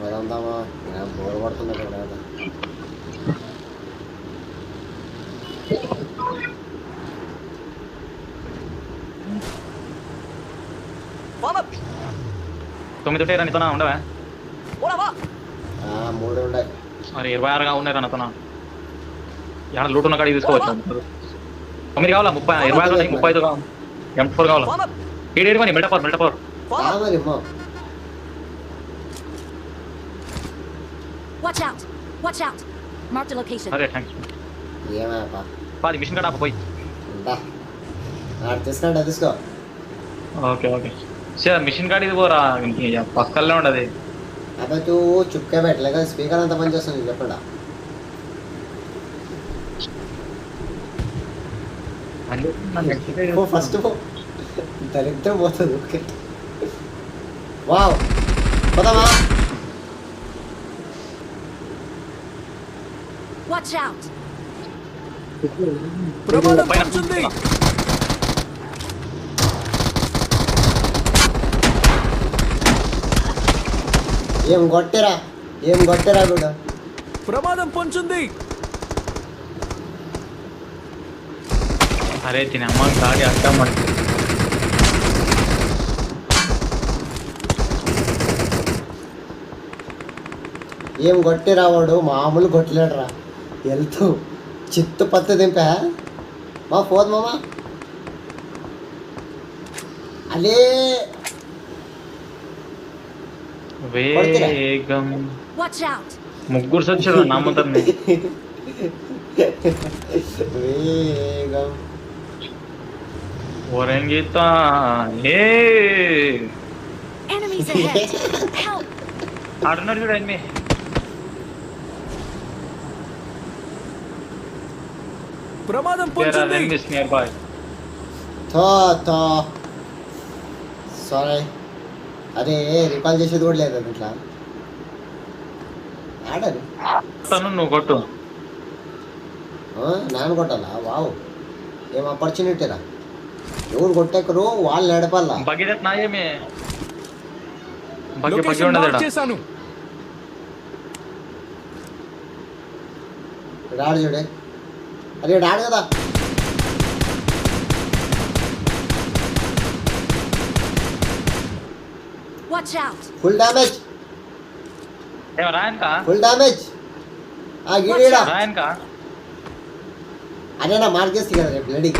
అదంతామా bore పడుతుంది కదా. తొమ్మిది ఉంటాయి నీతో ఉండవా? 3 ఉన్నాయి. మరి 26గా ఉన్నాయి నాతో. ఏమన్నా లూట్ ఉన్న కాడికి తీసుకోవచ్చు. 9 కావాలా? 30 26 ఉన్నాయి. 35 కావాలి. M4 కావాలా? ఏడుకొని మెల్టపవర్ Watch out. Mark the location. అరే థ్యాంక్స్. పాది మిషన్ కాడ పోయి. తీసుకో. ఓకే సార్ మిషన్ కాడ ఇది పోరా పక్కనే ఉండదు. అబ్బాయి తూ చుక్కే పెట్టలేక స్పీకర్ అంతా పని చేస్తుంది చెప్పండా. ఫస్ట్ దరిద్రం పోతుంది. ఓకే వావ్ పోదామా? Watch out. ఏం కొట్టరా కూడా ప్రమాదం పొంచుంది. అరే తినమ్మ గాడి అర్థం ఏం కొట్టిరా వాడు మామూలు కొట్టలేడురా. వెళ్తూ చిత్తు పత్తి దింపా మా పోదు మామా. అలే వేగం ముగ్గురు సచ్చారు నమ్ముతాం. వేగం ఓరంగితా ఆడున్నాడు చూడండి. ప్రమాదం పొంచుంది. సారీ అరే రికాల్ చేసేది కూడా లేదు ఇట్లా ఆడను. నువ్వు కొట్టు. నాన్న కొట్టాలా? వావ్ ఏం ఆపర్చునిటీరా. ఎవరు కొట్టెక్కరు వాళ్ళు నడపాలా. రాడు చూడే. అరే రాడు కదా. Full damage. రాయన్ కా అదే నా మార్కేసి కదా రేపు బ్లడీ.